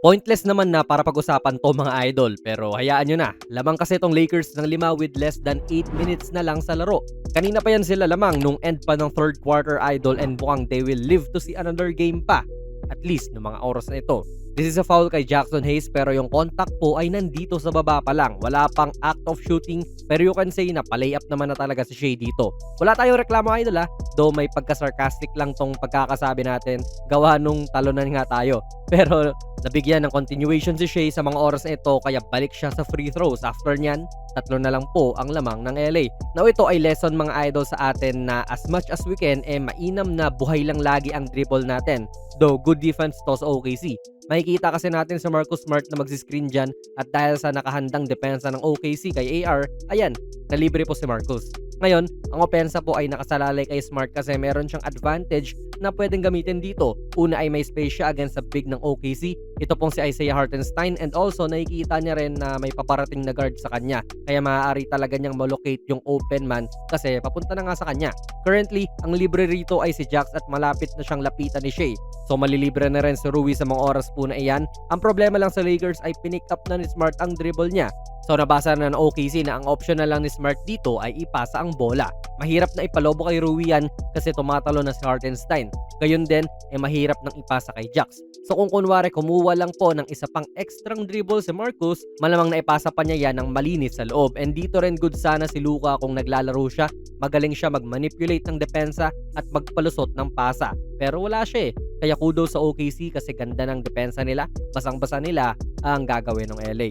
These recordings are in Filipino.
Pointless naman na para pag-usapan 'to mga idol, pero hayaan nyo na. Lamang kasi itong Lakers ng 5 with less than 8 minutes na lang sa laro. Kanina pa yan sila lamang nung end pa ng third quarter idol and mukhang they will live to see another game pa. At least ng mga oras na ito. This is a foul kay Jackson Hayes pero yung contact po ay nandito sa baba pa lang. Wala pang act of shooting pero you can say na pa-layup naman na talaga si Shea dito. Wala tayong reklamo idol though may pagka-sarcastic lang tong pagkakasabi natin gawa nung talunan nga tayo. Pero nabigyan ng continuation si Shea sa mga oras na ito kaya balik siya sa free throws. After nyan, tatlo na lang po ang lamang ng LA. Now ito ay lesson mga idol sa atin na as much as we can mainam na buhay lang lagi ang dribble natin. Though good defense to sa OKC. Makikita kasi natin sa Marcus Smart na magsi-screen dyan at dahil sa nakahandang depensa ng OKC kay AR, ayan, nalibre po si Marcus. Ngayon, ang opensa po ay nakasalalay kay Smart kasi meron siyang advantage na pwedeng gamitin dito. Una ay may space siya against sa big ng OKC. Ito pong si Isaiah Hartenstein and also nakikita niya rin na may paparating na guard sa kanya. Kaya maaari talaga niyang malocate yung open man kasi papunta na nga sa kanya. Currently, ang libre rito ay si Jax at malapit na siyang lapitan ni Shea. So malilibre na rin si Rui sa mga oras po na iyan. Ang problema lang sa Lakers ay pinick up na ni Smart ang dribble niya. So nabasa na ng OKC na ang option na lang ni Smart dito ay ipasa ang bola. Mahirap na ipalobo kay Rui yan kasi tumatalo na si Hartenstein. Gayon din, mahirap nang ipasa kay Jax. So kung kunwari kumuha lang po ng isa pang extrang dribble si Marcus, malamang na ipasa pa niya yan ng malinis sa loob. And dito rin good sana si Luka kung naglalaro siya. Magaling siya mag-manipulate ng depensa at magpalusot ng pasa. Pero wala siya Kaya kudos sa OKC kasi ganda ng depensa nila. Basang-basa nila ang gagawin ng LA.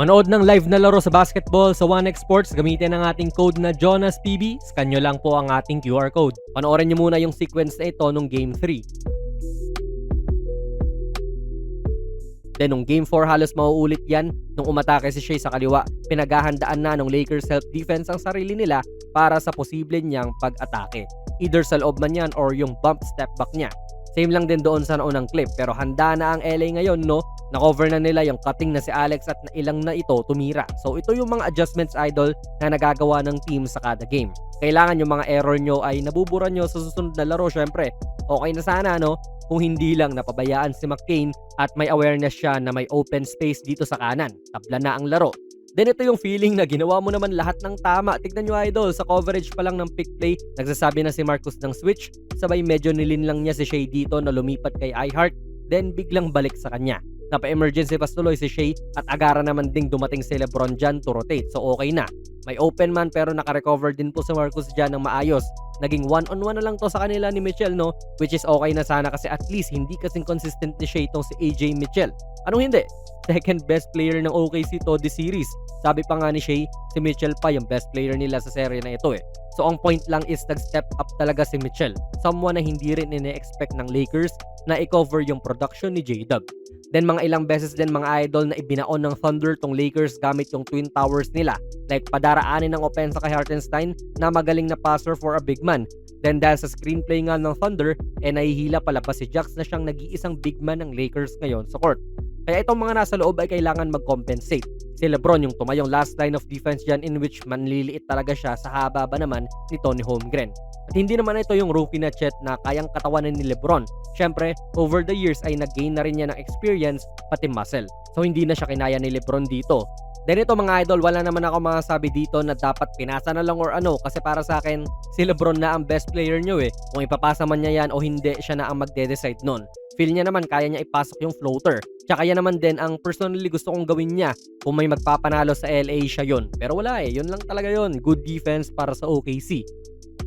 Manood ng live na laro sa basketball sa 1x Sports, gamitin ang ating code na JONASPB. Scan nyo lang po ang ating QR code. Panoorin nyo muna yung sequence na ito nung Game 3. Then nung Game 4 halos mauulit yan. Nung umatake si Shea sa kaliwa, pinaghahandaan na ng Lakers self-defense ang sarili nila para sa posible niyang pag-atake. Either sa loob man yan or yung bump step back niya. Same lang din doon sa naunang clip pero handa na ang LA ngayon na-cover na nila yung cutting na si Alex at nailang na ito tumira. So ito yung mga adjustments idol na nagagawa ng team sa kada game. Kailangan yung mga error nyo ay nabubura nyo sa susunod na laro syempre. Okay na sana kung hindi lang napabayaan si McCain at may awareness siya na may open space dito sa kanan. Tabla na ang laro. Then ito yung feeling na ginawa mo naman lahat ng tama. Tignan nyo idol, sa coverage pa lang ng pick play, nagsasabi na si Marcus ng switch, sabay medyo nilin lang niya si Shea dito na lumipat kay iHeart, then biglang balik sa kanya. Napa-emergency pass tuloy si Shea at agara naman ding dumating si LeBron dyan to rotate, so okay na. May open man pero naka-recover din po si Marcus dyan ng maayos. Naging one-on-one na lang to sa kanila ni Mitchell which is okay na sana kasi at least hindi kasing consistent ni Shea itong si AJ Mitchell. Anong hindi? Second best player ng OKC to this series. Sabi pa nga ni Shea, si Mitchell pa yung best player nila sa serye na ito So ang point lang is nag-step up talaga si Mitchell. Someone na hindi rin ine-expect ng Lakers na i-cover yung production ni J-Dub. Then mga ilang beses din mga idol na ibinaon ng Thunder tong Lakers gamit yung Twin Towers nila. Like padaraanin ng opensa kay Hartenstein na magaling na passer for a big man. Then dahil sa screenplay nga ng Thunder, nahihila pala pa si Jax na siyang nag-iisang big man ng Lakers ngayon sa court. Kaya itong mga nasa loob ay kailangan mag-compensate. Si LeBron yung tumayong last line of defense dyan in which manliliit talaga siya sa haba ba naman ni Tony Holmgren. At hindi naman ito yung rookie na Chet na kayang katawanan ni LeBron. Syempre, over the years ay nag-gain na rin niya ng experience pati muscle. So hindi na siya kinaya ni LeBron dito. Then ito mga idol, wala naman ako masasabi dito na dapat pinasa na lang or kasi para sa akin, si LeBron na ang best player nyo Kung ipapasa man niya yan o hindi, siya na ang magde-decide nun. Feel niya naman kaya niya ipasok yung floater. Tsaka yan naman din ang personally gusto kong gawin niya. Kung may magpapanalo sa LA siya yun. Pero wala yun lang talaga yun. Good defense para sa OKC.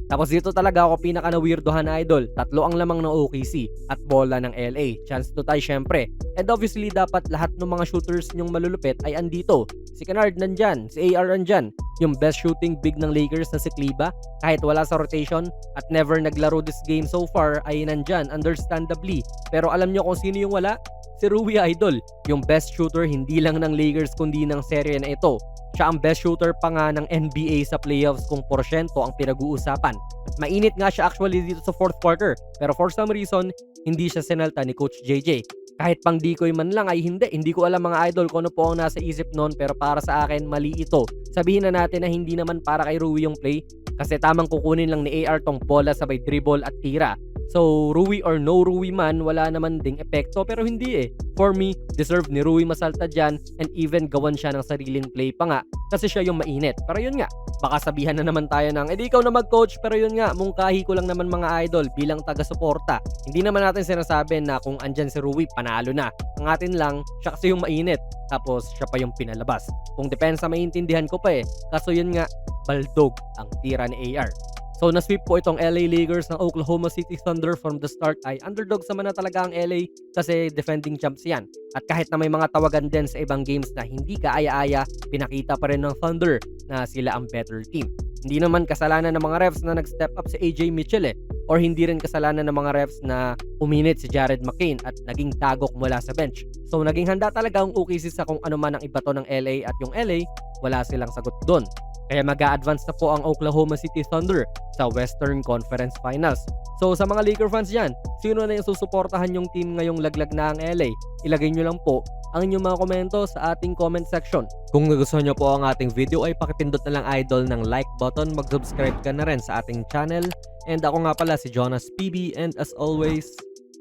Tapos dito talaga ako pinaka na-weirdohan idol. Tatlo ang lamang ng OKC at bola ng LA. Chance to tie syempre. And obviously dapat lahat ng mga shooters nyong malulupit ay andito. Si Kennard nandyan, si AR nandyan. Yung best shooting big ng Lakers na si Kleber, kahit wala sa rotation at never naglaro this game so far ay nandyan understandably. Pero alam nyo kung sino yung wala? Si Rui idol. Yung best shooter hindi lang ng Lakers kundi ng serye na ito. Siya ang best shooter pa nga ng NBA sa playoffs kung porsyento ang pinag-uusapan. Mainit nga siya actually dito sa fourth quarter pero for some reason, hindi siya sinalta ni Coach JJ. Kahit pang decoy man lang ay hindi ko alam mga idol kung ano po ang nasa isip noon pero para sa akin mali ito. Sabihin na natin na hindi naman para kay Rui yung play kasi tamang kukunin lang ni AR tong bola sabay dribble at tira. So, Rui or no Rui man, wala naman ding epekto pero hindi eh. For me, deserve ni Rui masalta dyan and even gawan siya ng sariling play pa nga kasi siya yung mainit. Pero yun nga, baka sabihan na naman tayo ng, edi ikaw na mag-coach pero yun nga, mungkahi ko lang naman mga idol bilang taga-suporta. Hindi naman natin sinasabi na kung andyan si Rui, panalo na. Ang atin lang, siya kasi yung mainit. Tapos siya pa yung pinalabas. Kung depensa maintindihan ko pa eh. Kaso yun nga, baldog ang tira ni AR. So na-sweep po itong LA Lakers ng Oklahoma City Thunder from the start ay underdogs naman na talaga ang LA kasi defending champs yan. At kahit na may mga tawagan din sa ibang games na hindi kaaya-aya, pinakita pa rin ng Thunder na sila ang better team. Hindi naman kasalanan ng mga refs na nag-step up si AJ Mitchell eh. Or hindi rin kasalanan ng mga refs na uminit si Jared McCain at naging tagok mula sa bench. So naging handa talaga ang OKC sa kung ano man ang ibato ng LA at yung LA, wala silang sagot doon. Kaya mag-a-advance na po ang Oklahoma City Thunder sa Western Conference Finals. So sa mga Laker fans dyan, sino na yung susuportahan yung team ngayong laglag na ang LA? Ilagay nyo lang po ang inyong mga komento sa ating comment section. Kung nagustuhan nyo po ang ating video ay pakipindot na lang idol ng like button, mag-subscribe ka na rin sa ating channel. And ako nga pala si Jonas PB and as always,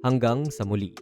hanggang sa muli.